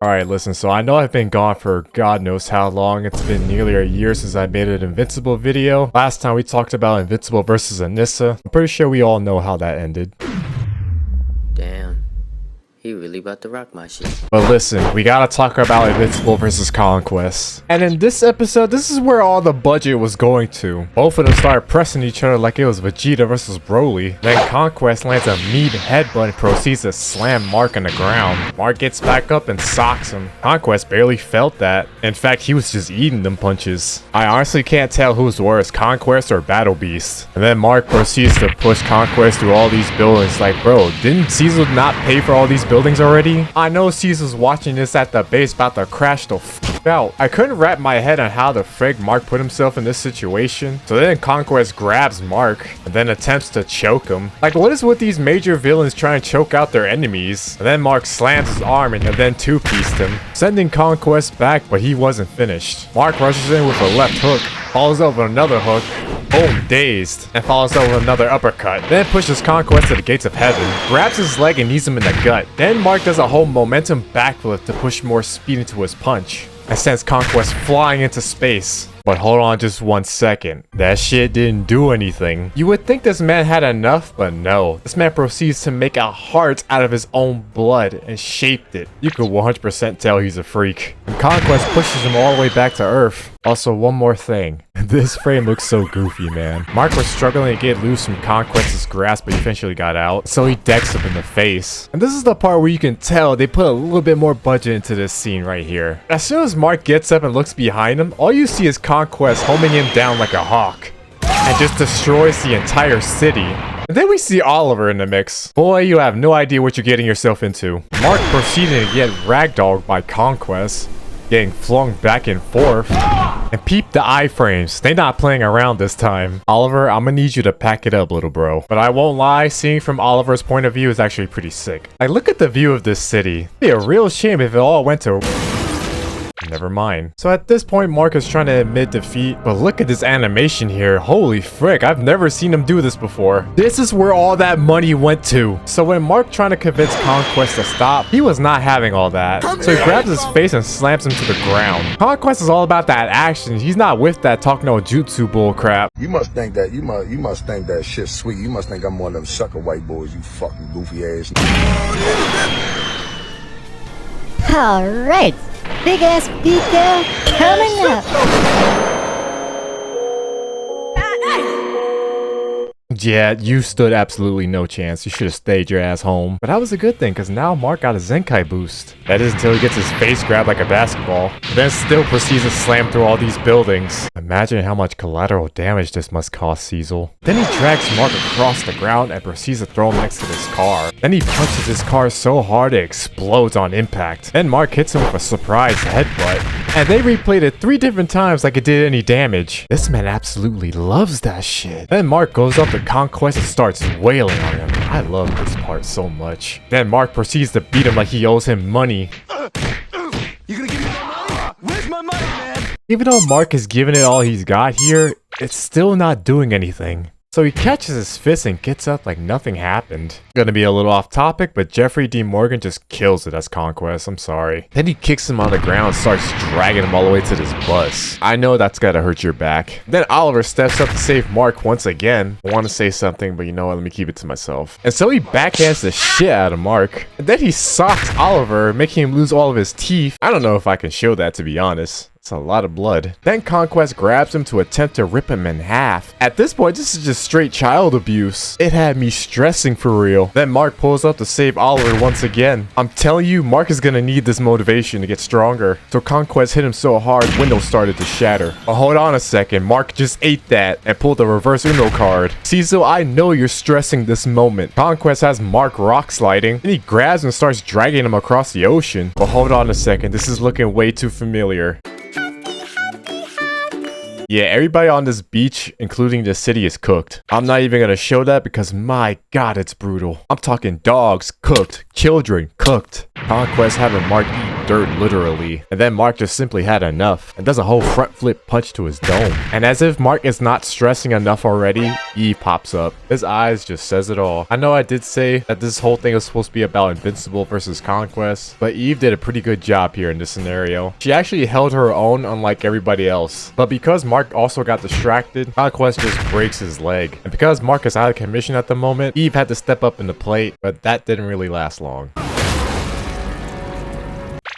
Alright, listen, so I know I've been gone for God knows how long. It's been nearly a year since I made an Invincible video. Last time we talked about Invincible versus Anissa. I'm pretty sure we all know how that ended. Damn. He really about to rock my shit. But listen, we gotta talk about Invincible versus Conquest. And in this episode, this is where all the budget was going to. Both of them started pressing each other like it was Vegeta versus Broly. Then Conquest lands a mean headbutt and proceeds to slam Mark on the ground. Mark gets back up and socks him. Conquest barely felt that. In fact, he was just eating them punches. I honestly can't tell who's worse, Conquest or Battle Beast. And then Mark proceeds to push Conquest through all these buildings like, bro, didn't Caesar not pay for all these buildings already? I know Caesar's watching this at the base about to crash the f out. I couldn't wrap my head on how the frig Mark put himself in this situation. So then Conquest grabs Mark and then attempts to choke him. Like, what is with these major villains trying to choke out their enemies? And then Mark slams his arm and then two-pieced him, sending Conquest back, but he wasn't finished. Mark rushes in with a left hook, follows up with another hook, boom, dazed, and follows up with another uppercut. Then pushes Conquest to the gates of heaven, grabs his leg and knees him in the gut. Then Mark does a whole momentum backflip to push more speed into his punch, and sends Conquest flying into space. But hold on just 1 second. That shit didn't do anything. You would think this man had enough, but no. This man proceeds to make a heart out of his own blood and shaped it. You could 100% tell he's a freak. And Conquest pushes him all the way back to Earth. Also, one more thing. This frame looks so goofy, man. Mark was struggling to get loose from Conquest's grasp, but he eventually got out. So he decks him in the face. And this is the part where you can tell they put a little bit more budget into this scene right here. As soon as Mark gets up and looks behind him, all you see is Conquest homing him down like a hawk. And just destroys the entire city. And then we see Oliver in the mix. Boy, you have no idea what you're getting yourself into. Mark proceeding to get ragdolled by Conquest, getting flung back and forth. And peep the iframes. They not playing around this time. Oliver, I'm gonna need you to pack it up, little bro. But I won't lie, seeing from Oliver's point of view is actually pretty sick. Like, look at the view of this city. It'd be a real shame if it all went to... Never mind. So at this point, Mark is trying to admit defeat, but look at this animation here. Holy frick, I've never seen him do this before. This is where all that money went to. So when Mark trying to convince Conquest to stop, he was not having all that. So he grabs his face and slams him to the ground. Conquest is all about that action. He's not with that talk no jutsu bull crap. You must think that you must think that shit's sweet. You must think I'm one of them sucker white boys, you fucking goofy ass. Alright, big ass Pika coming up. Yeah, you stood absolutely no chance. You should have stayed your ass home. But that was a good thing, because now Mark got a Zenkai boost. That is until he gets his face grabbed like a basketball. Then still proceeds to slam through all these buildings. Imagine how much collateral damage this must cost Cecil. Then he drags Mark across the ground and proceeds to throw him next to this car. Then he punches his car so hard it explodes on impact. Then Mark hits him with a surprise headbutt. And they replayed it 3 different times like it did any damage. This man absolutely loves that shit. Then Mark goes up to Conquest and starts wailing on him. I love this part so much. Then Mark proceeds to beat him like he owes him money. You gonna give me my money? Where's my money, man? Even though Mark is giving it all he's got here, it's still not doing anything. So he catches his fist and gets up like nothing happened. Gonna be a little off topic, but Jeffrey D. Morgan just kills it as Conquest. I'm sorry. Then he kicks him on the ground and starts dragging him all the way to this bus. I know that's gotta hurt your back. Then Oliver steps up to save Mark once again. I want to say something, but you know what? Let me keep it to myself. And so he backhands the shit out of Mark. And then he socks Oliver, making him lose all of his teeth. I don't know if I can show that, to be honest. It's a lot of blood. Then Conquest grabs him to attempt to rip him in half. At this point, this is just straight child abuse. It had me stressing for real. Then Mark pulls up to save Oliver once again. I'm telling you, Mark is gonna need this motivation to get stronger. So Conquest hit him so hard, windows started to shatter. But hold on a second, Mark just ate that and pulled the reverse Uno card. Cecil, I know you're stressing this moment. Conquest has Mark rock sliding, and he grabs and starts dragging him across the ocean. But hold on a second, this is looking way too familiar. Yeah, everybody on this beach, including the city, is cooked. I'm not even gonna show that because my god, it's brutal. I'm talking dogs cooked, children cooked. Conquest having Mark eat dirt literally. And then Mark just simply had enough and does a whole front flip punch to his dome. And as if Mark is not stressing enough already, Eve pops up. His eyes just says it all. I know I did say that this whole thing was supposed to be about Invincible versus Conquest, but Eve did a pretty good job here in this scenario. She actually held her own unlike everybody else. But because Mark also got distracted, Conquest just breaks his leg. And because Mark is out of commission at the moment, Eve had to step up in the plate, but that didn't really last long.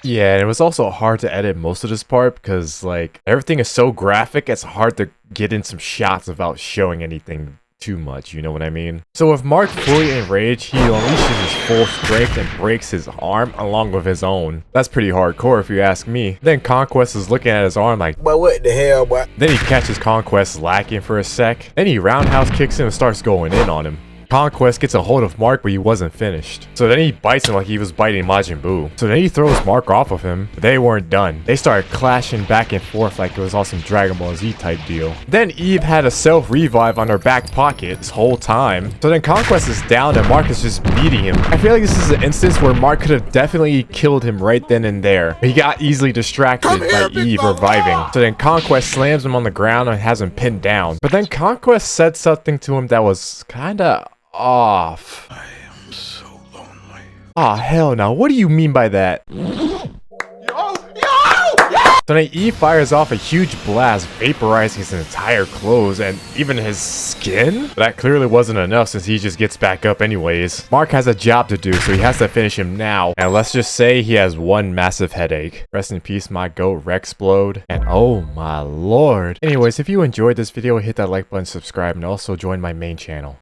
Yeah, and it was also hard to edit most of this part because, like, everything is so graphic, it's hard to get in some shots without showing anything too much, you know what I mean? So with Mark fully enraged, he unleashes his full strength and breaks his arm along with his own. That's pretty hardcore if you ask me. Then Conquest is looking at his arm like, But what the hell, boy? then he catches Conquest lacking for a sec. Then he roundhouse kicks him and starts going in on him. Conquest gets a hold of Mark, but he wasn't finished. So then he bites him like he was biting Majin Buu. So then he throws Mark off of him, but they weren't done. They started clashing back and forth like it was all some Dragon Ball Z type deal. Then Eve had a self-revive on her back pocket this whole time. So then Conquest is down and Mark is just beating him. I feel like this is an instance where Mark could have definitely killed him right then and there. He got easily distracted by Eve reviving. So then Conquest slams him on the ground and has him pinned down. But then Conquest said something to him that was kinda off. I am so lonely. Aw, hell no. What do you mean by that? So then Eve fires off a huge blast, vaporizing his entire clothes and even his skin? That clearly wasn't enough since he just gets back up anyways. Mark has a job to do, so he has to finish him now. And let's just say he has one massive headache. Rest in peace, my goat Rexplode. And oh my lord. Anyways, if you enjoyed this video, hit that like button, subscribe, and also join my main channel.